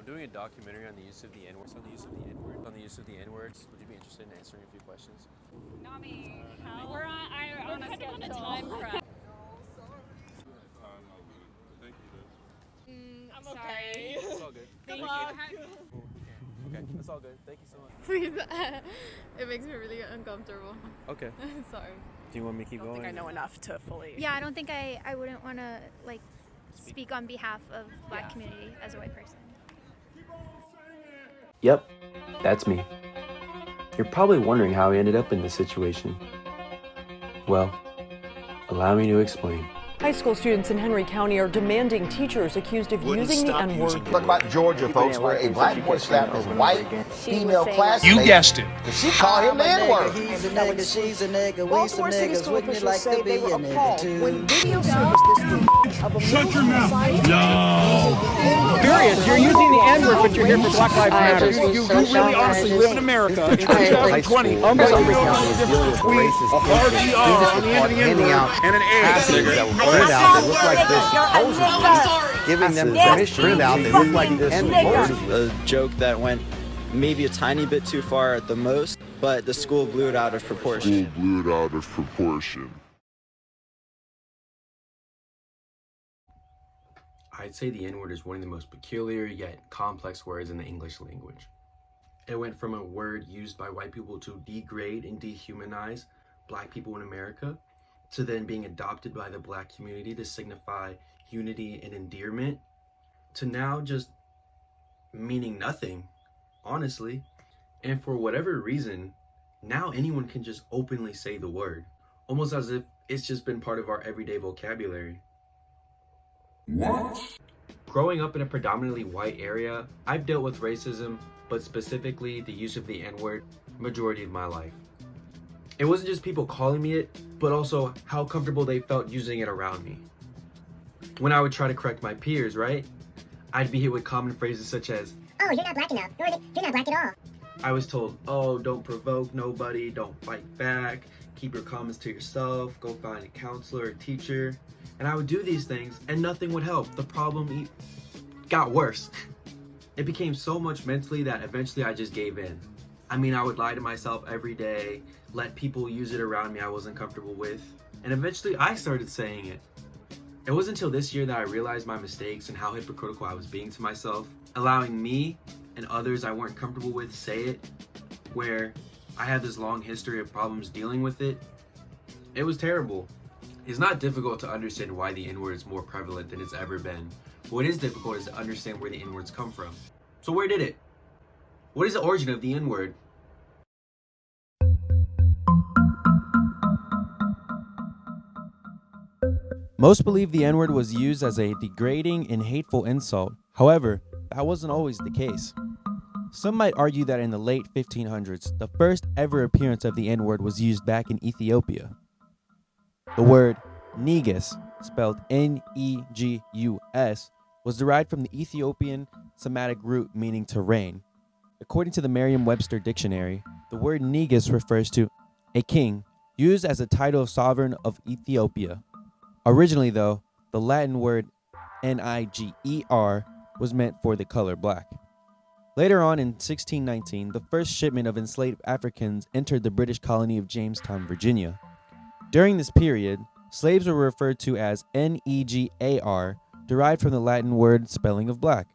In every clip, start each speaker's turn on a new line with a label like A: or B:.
A: I'm doing a documentary on the use of the N-words. On the use of the N-words. Would you be interested in answering a few questions?
B: Not me. We're on a schedule. On a time crunch. I'm okay.
A: It's all good.
B: Good luck.
A: Okay, that's all good. Thank you so much.
C: Please, it makes me really uncomfortable.
A: Okay.
C: Sorry.
A: Do you want me to keep going?
B: I think I know enough to fully.
D: Yeah, I don't think I wouldn't want to like speak on behalf of Black community as a white person.
E: Yep, that's me. You're probably wondering how I ended up in this situation. Well, allow me to explain.
F: High school students in Henry County are demanding teachers accused of using the N-word.
G: Talk about Georgia, folks, where a black boy slapped his white female classmate.
H: You guessed it.
G: She called him the N-word.
I: He's a nigga, she's a nigga, we some niggas wouldn't like to be a nigga too.
F: When video surfaced of a
H: Shut your mouth. No.
F: Serious, you're using the N-word, but you're here for Black Lives Matter. You really honestly live in America in 2020.
G: A hard ER on the end of the N-word and an A.
I: Printed out, they look like this. Giving them permission. Printed out, they look like this.
J: A joke that went maybe a tiny bit too far at the most, but the school blew it out of proportion.
E: I'd say the N-word is one of the most peculiar yet complex words in the English language. It went from a word used by white people to degrade and dehumanize Black people in America, to then being adopted by the Black community to signify unity and endearment, to now just meaning nothing, honestly. And for whatever reason, now anyone can just openly say the word, almost as if it's just been part of our everyday vocabulary.
H: What?
E: Growing up in a predominantly white area, I've dealt with racism, but specifically the use of the N-word, majority of my life. It wasn't just people calling me it, but also how comfortable they felt using it around me. When I would try to correct my peers, right? I'd be hit with common phrases such as,
K: "Oh, you're not black enough," or "You're not black at all."
E: I was told, "Oh, don't provoke nobody, don't fight back, keep your comments to yourself, go find a counselor or teacher." And I would do these things and nothing would help. The problem got worse. It became so much mentally that eventually I just gave in. I mean, I would lie to myself every day, let people use it around me I wasn't comfortable with, and eventually I started saying it. It wasn't until this year that I realized my mistakes and how hypocritical I was being to myself, allowing me and others I weren't comfortable with say it, where I had this long history of problems dealing with it. It was terrible. It's not difficult to understand why the N-word is more prevalent than it's ever been. What is difficult is to understand where the N-words come from. So where did it? What is the origin of the N-word? Most believe the N-word was used as a degrading and hateful insult. However, that wasn't always the case. Some might argue that in the late 1500s, the first ever appearance of the N-word was used back in Ethiopia. The word negus, spelled N-E-G-U-S, was derived from the Ethiopian Semitic root meaning to reign. According to the Merriam-Webster dictionary, the word negus refers to a king, used as a title of sovereign of Ethiopia. Originally, though, the Latin word Niger was meant for the color black. Later on in 1619, the first shipment of enslaved Africans entered the British colony of Jamestown, Virginia. During this period, slaves were referred to as Negar, derived from the Latin word spelling of black.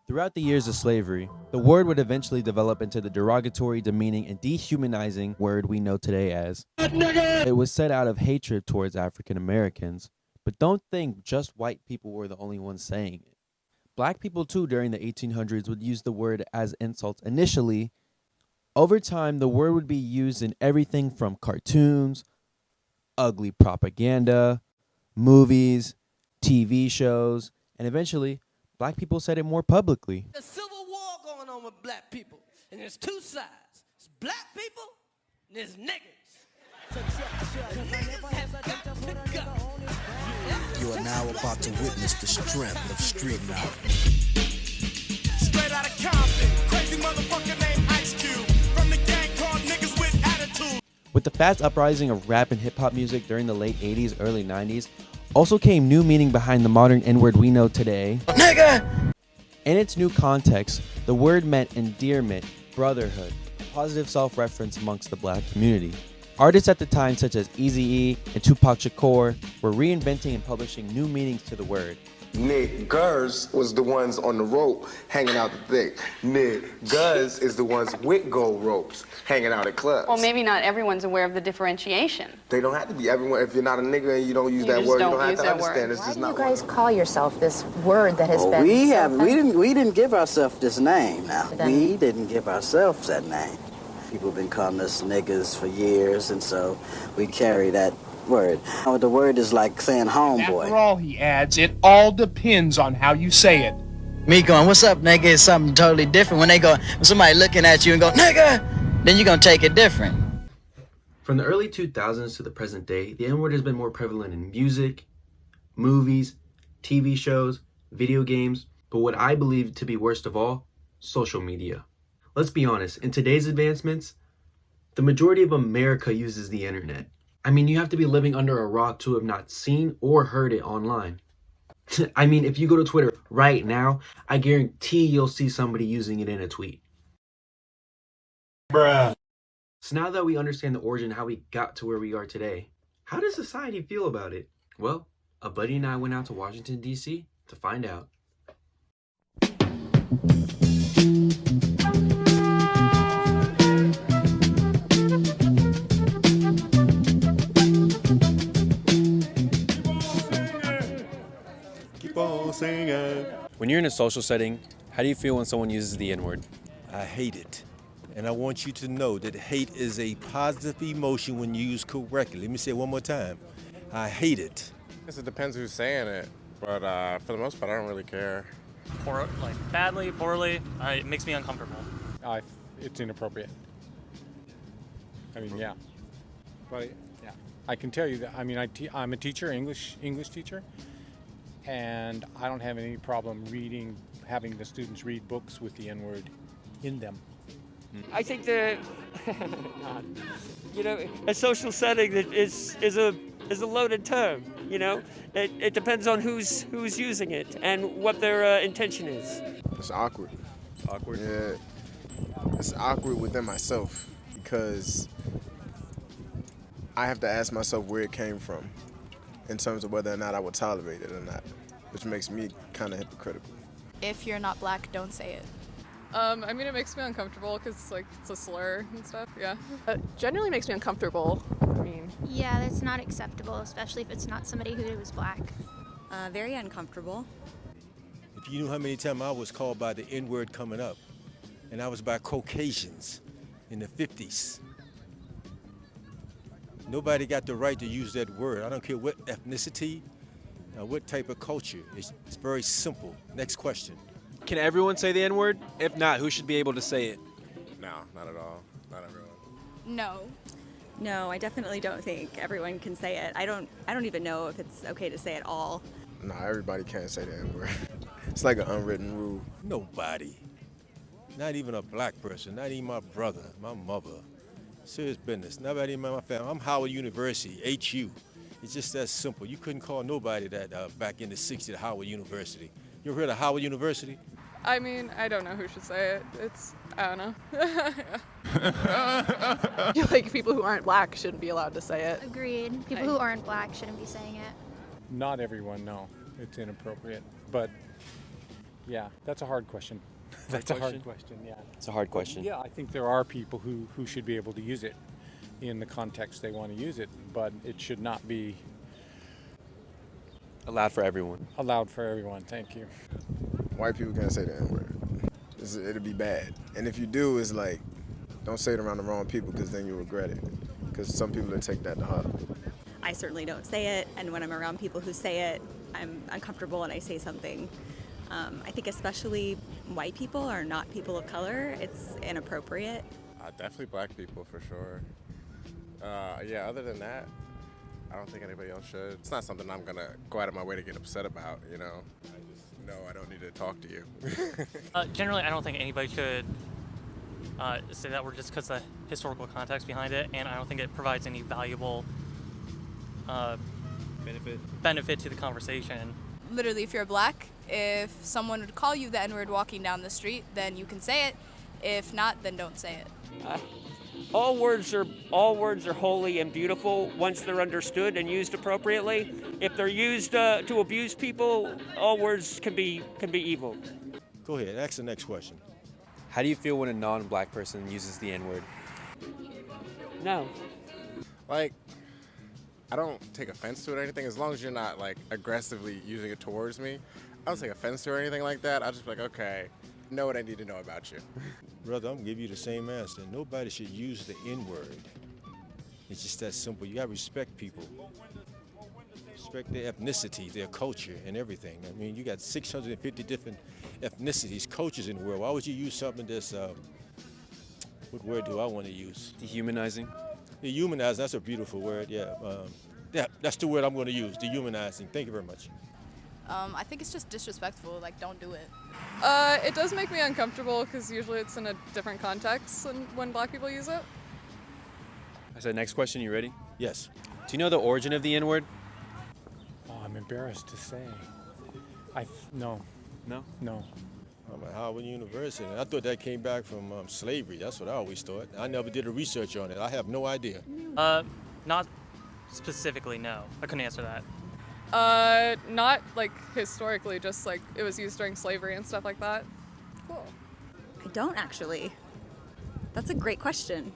E: Throughout the years of slavery, the word would eventually develop into the derogatory, demeaning, and dehumanizing word we know today as. It was said out of hatred towards African Americans, but don't think just white people were the only ones saying it. Black people too during the 1800s would use the word as insults initially. Over time, the word would be used in everything from cartoons, ugly propaganda, movies, TV shows, and eventually, black people said it more publicly.
I: There's a civil war going on with black people, and there's two sides. It's black people, and there's niggas. Niggas have got to go.
L: You are now about to witness the strength of street knowledge.
H: Straight out of Compton, crazy motherfucker named Ice Cube. From the gang called Niggas with Attitude.
E: With the fast uprising of rap and hip-hop music during the late 80s, early 90s, also came new meaning behind the modern N-word we know today.
I: Nigga!
E: In its new context, the word meant endearment, brotherhood, positive self-reference amongst the black community. Artists at the time such as Eazy-E and Tupac Shakur were reinventing and publishing new meanings to the word.
M: Niggers was the ones on the rope hanging out the thing. Niggas is the ones with gold ropes hanging out at clubs.
N: Well, maybe not everyone's aware of the differentiation.
M: They don't have to be. Everyone, if you're not a nigga and you don't use that word, you don't have to understand. It's just not.
O: Why do you guys call yourself this word that has been?
P: We didn't give ourselves this name. Now we didn't give ourselves that name. People have been calling us niggas for years, and so we carry that word. The word is like saying homeboy.
F: After all, he adds, it all depends on how you say it.
P: Me going, what's up, nigga, is something totally different. When somebody looking at you and go, nigga, then you're gonna take it different.
E: From the early 2000s to the present day, the N-word has been more prevalent in music, movies, TV shows, video games, but what I believe to be worst of all, social media. Let's be honest, in today's advancements, the majority of America uses the internet. I mean, you have to be living under a rock to have not seen or heard it online. I mean, if you go to Twitter right now, I guarantee you'll see somebody using it in a tweet. Bruh. So now that we understand the origin, how we got to where we are today, how does society feel about it? Well, a buddy and I went out to Washington, D.C. to find out.
A: When you're in a social setting, how do you feel when someone uses the N-word?
Q: I hate it. And I want you to know that hate is a positive emotion when used correctly. Let me say it one more time. I hate it.
R: I guess it depends who's saying it, but for the most part, I don't really care.
S: Badly, poorly, it makes me uncomfortable.
F: It's inappropriate. I mean, yeah. But yeah, I can tell you that. I mean, I'm a teacher, English teacher, and I don't have any problem having the students read books with the N-word in them.
T: I think that, a social setting that is a loaded term. It depends on who's using it and what their intention is.
R: It's awkward. Awkward? Yeah. It's awkward within myself because I have to ask myself where it came from in terms of whether or not I would tolerate it or not, which makes me kind of hypocritical.
C: If you're not black, don't say it. I mean, it makes me uncomfortable because, it's a slur and stuff, yeah. It generally makes me uncomfortable.
D: Yeah, that's not acceptable, especially if it's not somebody who is black.
O: Very uncomfortable.
Q: If you knew how many times I was called by the N-word coming up, and I was by Caucasians in the 50s. Nobody got the right to use that word. I don't care what ethnicity, what type of culture. It's very simple. Next question.
A: Can everyone say the N-word? If not, who should be able to say it?
R: No, not at all. Not everyone.
O: No, I definitely don't think everyone can say it. I don't even know if it's okay to say it all.
R: No, everybody can't say the N-word. It's like an unwritten rule.
Q: Nobody. Not even a black person, not even my brother, my mother. Serious business. Nobody in my family. I'm Howard University, HU. It's just that simple. You couldn't call nobody that back in the 60s at Howard University. You ever heard of Howard University?
C: I mean, I don't know who should say it. I don't know. I feel like people who aren't black shouldn't be allowed to say it.
D: Agreed. People who aren't black shouldn't be saying it.
F: Not everyone, no. It's inappropriate. But, yeah, that's a hard question. That's a hard question, yeah.
A: It's a hard question.
F: Yeah, I think there are people who should be able to use it in the context they want to use it, but it should not be
A: allowed for everyone.
F: Allowed for everyone, thank you.
R: White people can't say the N-word. It'll be bad. And if you do, it's like, don't say it around the wrong people because then you'll regret it. Because some people will take that to heart.
O: I certainly don't say it, and when I'm around people who say it, I'm uncomfortable and I say something. I think especially white people or not people of color, it's inappropriate.
R: Definitely black people for sure. Yeah, other than that, I don't think anybody else should. It's not something I'm gonna go out of my way to get upset about, I just know I don't need to talk to you.
S: Generally, I don't think anybody should say that word just because of the historical context behind it, and I don't think it provides any valuable benefit to the conversation.
C: literally, if you're black, if someone would call you the N-word walking down the street, then you can say it. If not, then don't say it.
T: All words are holy and beautiful once they're understood and used appropriately. If they're used to abuse people, all words can be evil.
Q: Go ahead, ask the next question.
A: How do you feel when a non-black person uses the N-word?
T: No.
R: Like, I don't take offense to it or anything, as long as you're not like aggressively using it towards me. I don't take offense to it or anything like that. I'll just be like, okay, know what I need to know about you.
Q: Brother, I'm gonna give you the same answer. Nobody should use the N-word. It's just that simple. You gotta respect people. Respect their ethnicity, their culture, and everything. I mean, you got 650 different ethnicities, cultures in the world. Why would you use something that's, what word do I want to use?
A: Dehumanizing?
Q: Dehumanize, that's a beautiful word, yeah. That's the word I'm going to use, dehumanizing. Thank you very much.
C: I think it's just disrespectful, like, don't do it.
U: It does make me uncomfortable because usually it's in a different context than when black people use it.
A: I said, next question, you ready?
Q: Yes.
A: Do you know the origin of the N-word?
F: Oh, I'm embarrassed to say. No.
A: No?
F: No.
Q: I'm at Howard University. I thought that came back from slavery. That's what I always thought. I never did a research on it. I have no idea.
S: Not specifically, no. I couldn't answer that.
U: Not like historically, just like it was used during slavery and stuff like that. Cool.
O: I don't actually. That's a great question.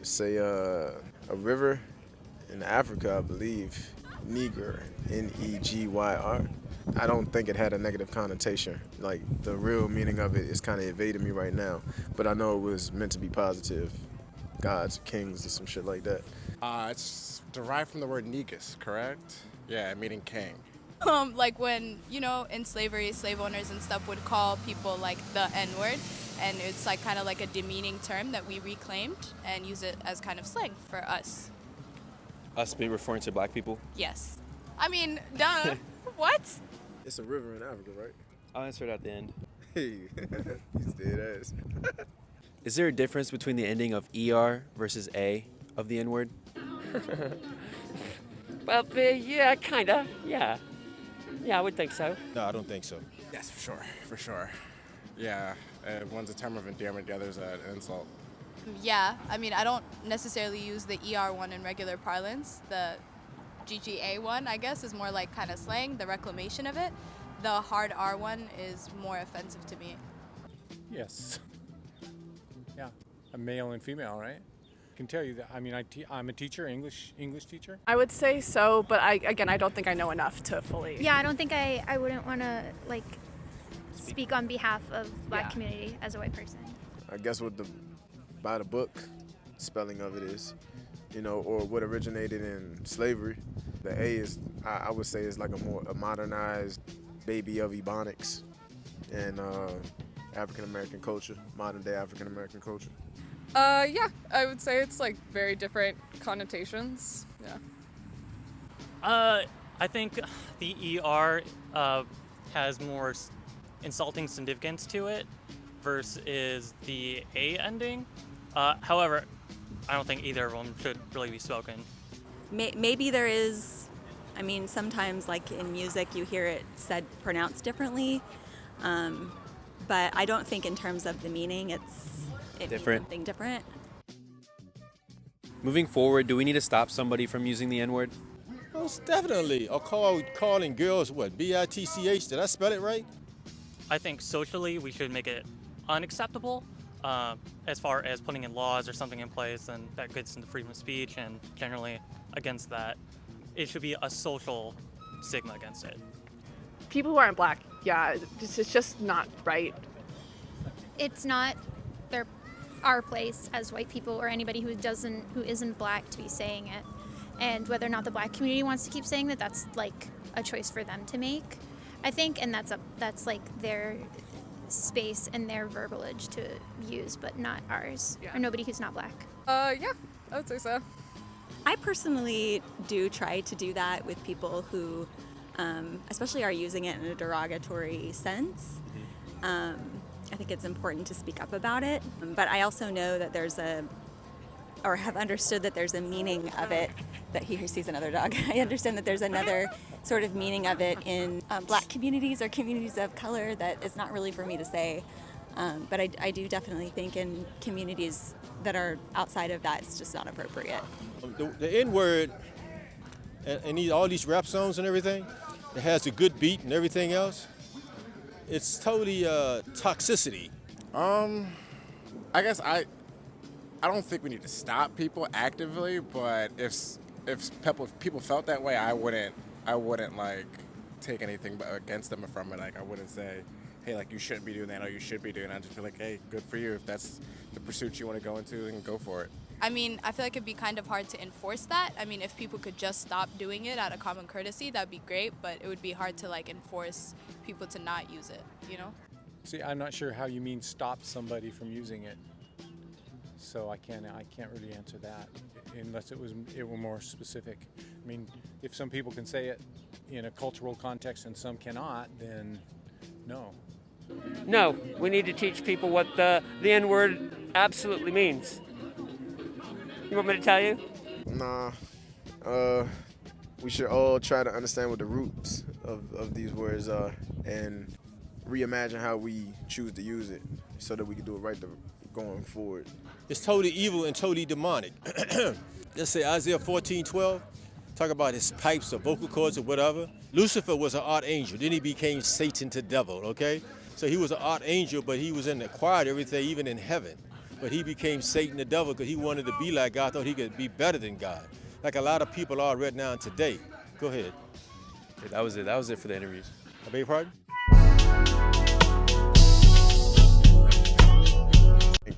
R: Say a river in Africa, I believe, Niger, N-E-G-Y-R. I don't think it had a negative connotation. Like, the real meaning of it is kind of evading me right now. But I know it was meant to be positive. Gods, kings, or some shit like that.
V: It's derived from the word negus, correct? Yeah, meaning king.
C: Like when, in slavery, slave owners and stuff would call people like the N-word, and it's like kind of like a demeaning term that we reclaimed and use it as kind of slang for us.
A: Us be referring to black people?
C: Yes. I mean, duh. What?
R: It's a river in Africa, right?
A: I'll answer it at the end.
R: Hey, he's dead ass.
A: Is there a difference between the ending of ER versus A of the N-word?
T: Well, yeah, kinda, yeah. Yeah, I would think so.
Q: No, I don't think so.
V: Yes, for sure. Yeah, one's a term of endearment, the other's an insult.
C: Yeah, I mean, I don't necessarily use the ER one in regular parlance. The GGA one, I guess, is more like kind of slang, the reclamation of it. The hard R one is more offensive to me.
F: Yes. Yeah, a male and female, right? I can tell you that. I mean, I'm a teacher, English teacher.
U: I would say so, but I don't think I know enough to fully.
D: Yeah, I don't think I wouldn't want to like speak on behalf of the black community as a white person.
R: I guess by the book spelling of it is, or what originated in slavery. The A is, I would say, is like a modernized baby of Ebonics and African American culture, modern day African American culture.
U: Yeah, I would say it's like very different connotations. Yeah.
S: I think the ER has more insulting significance to it versus the A ending. However, I don't think either of them should really be spoken.
O: Maybe there is, I mean, sometimes like in music you hear it pronounced differently, but I don't think in terms of the meaning it
A: different.
O: means something different.
A: Moving forward, do we need to stop somebody from using the N-word?
Q: Most definitely. Or calling girls what? B-I-T-C-H? Did I spell it right?
S: I think socially we should make it unacceptable. As far as putting in laws or something in place, and that gets into freedom of speech, and generally against that. It should be a social stigma against it.
U: People who aren't black, yeah, it's just not right.
D: It's not our place as white people or anybody who isn't black to be saying it. And whether or not the black community wants to keep saying that's like a choice for them to make, I think, and that's like their space and their verbalage to use, but not ours, or nobody who's not black.
U: Yeah, I would say so.
O: I personally do try to do that with people who especially are using it in a derogatory sense. I think it's important to speak up about it, but I also know that have understood that there's a meaning of it, that he who sees another dog. I understand that there's another sort of meaning of it in black communities or communities of color that it's not really for me to say. But I do definitely think in communities that are outside of that, it's just not appropriate.
Q: The N-word and all these rap songs and everything, it has a good beat and everything else. It's totally toxicity.
V: I guess I don't think we need to stop people actively, but if people felt that way, I wouldn't like take anything against them from it. Like I wouldn't say, hey, like you shouldn't be doing that or you should be doing that. I'd just be like, hey, good for you. If that's the pursuit you want to go into, then go for it.
C: I mean, I feel like it'd be kind of hard to enforce that. I mean, if people could just stop doing it out of common courtesy, that'd be great, but it would be hard to like enforce people to not use it, you know?
F: See, I'm not sure how you mean stop somebody from using it. So I can't really answer that unless it were more specific. I mean, if some people can say it in a cultural context and some cannot, then no.
T: No, we need to teach people what the N-word absolutely means. You want me to tell you?
R: Nah. We should all try to understand what the roots of these words are and reimagine how we choose to use it so that we can do it right going forward.
Q: It's totally evil and totally demonic. Let's say Isaiah 14:12, talk about his pipes or vocal cords or whatever. Lucifer was an archangel, then he became Satan to devil, okay? So he was an archangel, but he was in the choir, everything, even in heaven. But he became Satan the devil because he wanted to be like God, thought he could be better than God. Like a lot of people are right now today. Go ahead.
A: Yeah, that was it. That was it for the interviews.
Q: I beg your pardon?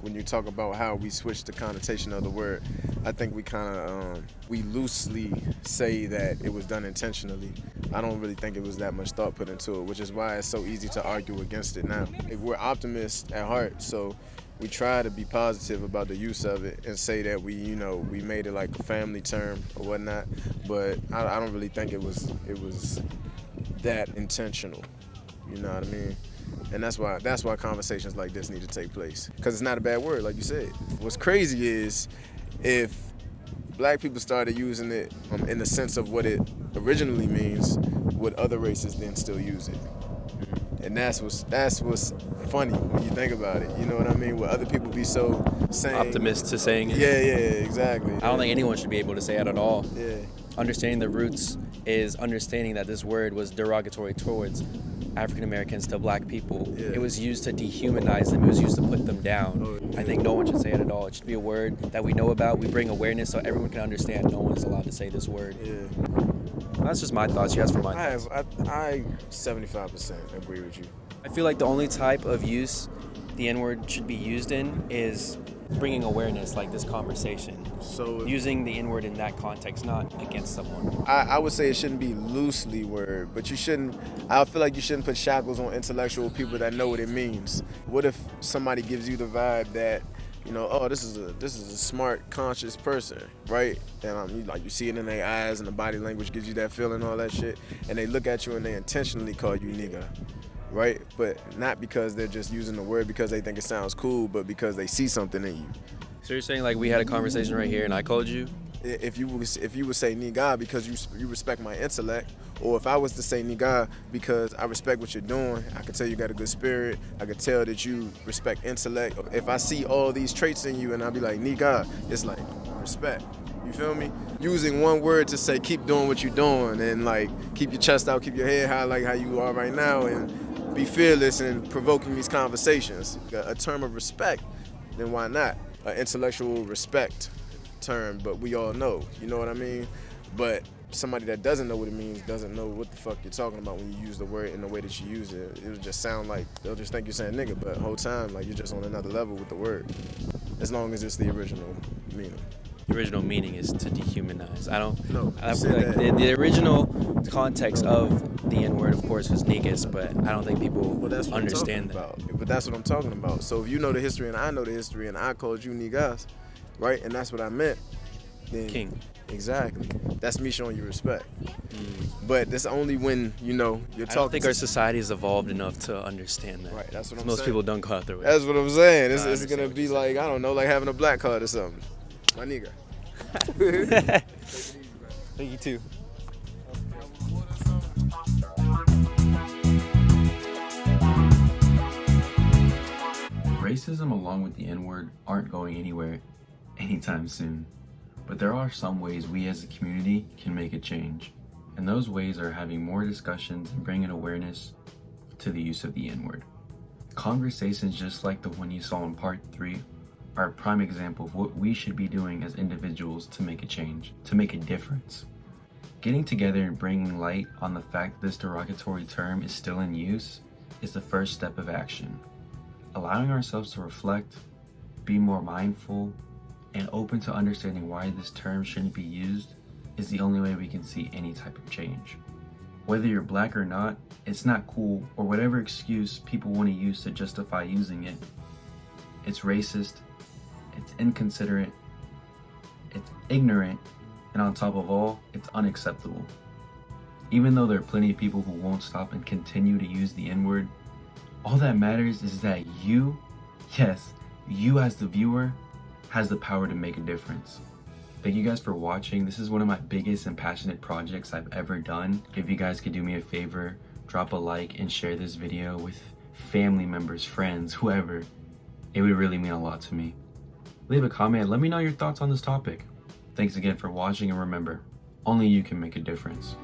R: When you talk about how we switch the connotation of the word, I think we kind of we loosely say that it was done intentionally. I don't really think it was that much thought put into it, which is why it's so easy to argue against it now. We're optimists at heart, so we try to be positive about the use of it and say that we made it like a family term or whatnot. But I don't really think it was that intentional. You know what I mean? And that's why conversations like this need to take place, because it's not a bad word, like you said. What's crazy is if black people started using it in the sense of what it originally means, would other races then still use it? And that's what's funny when you think about it. You know what I mean? Would other people be so
A: optimist to saying it?
R: Yeah, exactly.
A: I don't think anyone should be able to say it at all.
R: Yeah.
A: Understanding the roots is understanding that this word was derogatory towards African Americans to black people. Yeah. It was used to dehumanize them. It was used to put them down. Oh, yeah. I think no one should say it at all. It should be a word that we know about. We bring awareness so everyone can understand. No one is allowed to say this word.
R: Yeah.
A: That's just my thoughts. You asked for my thoughts.
R: I 75% agree with you.
A: I feel like the only type of use the N-word should be used in is bringing awareness, like this conversation. So using the N-word in that context, not against someone.
R: I would say it shouldn't be loosely word, but I feel like you shouldn't put shackles on intellectual people that know what it means. What if somebody gives you the vibe that, oh, this is a smart, conscious person, right? And you see it in their eyes and the body language gives you that feeling, all that shit, and they look at you and they intentionally call you nigga. Right? But not because they're just using the word because they think it sounds cool, but because they see something in you.
A: So you're saying like we had a conversation right here and I called you?
R: If you would say nigga because you respect my intellect, or if I was to say nigga because I respect what you're doing, I can tell you got a good spirit, I can tell that you respect intellect. If I see all these traits in you and I'll be like nigga, it's like respect. You feel me? Using one word to say keep doing what you're doing and like keep your chest out, keep your head high like how you are right now, and be fearless in provoking these conversations. A term of respect, then why not? An intellectual respect term, but we all know, you know what I mean? But somebody that doesn't know what it means doesn't know what the fuck you're talking about when you use the word in the way that you use it. It'll just sound like, they'll just think you're saying nigga, but the whole time, like you're just on another level with the word, as long as it's the original meaning.
A: The original meaning is to dehumanize.
R: I
A: feel like the original context of the N-word, of course, was niggas, but I don't think people understand that.
R: But that's what I'm talking about. So if you know the history and I know the history and I called you niggas, right, and that's what I meant, then
A: king.
R: Exactly. That's me showing you respect. But that's only when, you're talking.
A: I don't think our society has evolved enough to understand that.
R: Right, that's what I'm
A: saying. Most people don't go through it.
R: That's what I'm saying. It's going to be like, I don't know, like having a black card or something. My nigga.
A: Thank you too.
E: racism along with the N-word aren't going anywhere anytime soon. But there are some ways we as a community can make a change. And those ways are having more discussions and bringing awareness to the use of the N-word. Conversations just like the one you saw in part 3 are a prime example of what we should be doing as individuals to make a change, to make a difference. Getting together and bringing light on the fact that this derogatory term is still in use is the first step of action. Allowing ourselves to reflect, be more mindful, and open to understanding why this term shouldn't be used is the only way we can see any type of change. Whether you're black or not, it's not cool, or whatever excuse people want to use to justify using it. It's racist, it's inconsiderate, it's ignorant, and on top of all, it's unacceptable. Even though there are plenty of people who won't stop and continue to use the N-word, all that matters is that you, yes, you as the viewer, has the power to make a difference. Thank you guys for watching. This is one of my biggest and passionate projects I've ever done. If you guys could do me a favor, drop a like and share this video with family members, friends, whoever. It would really mean a lot to me. Leave a comment, let me know your thoughts on this topic. Thanks again for watching, and remember, only you can make a difference.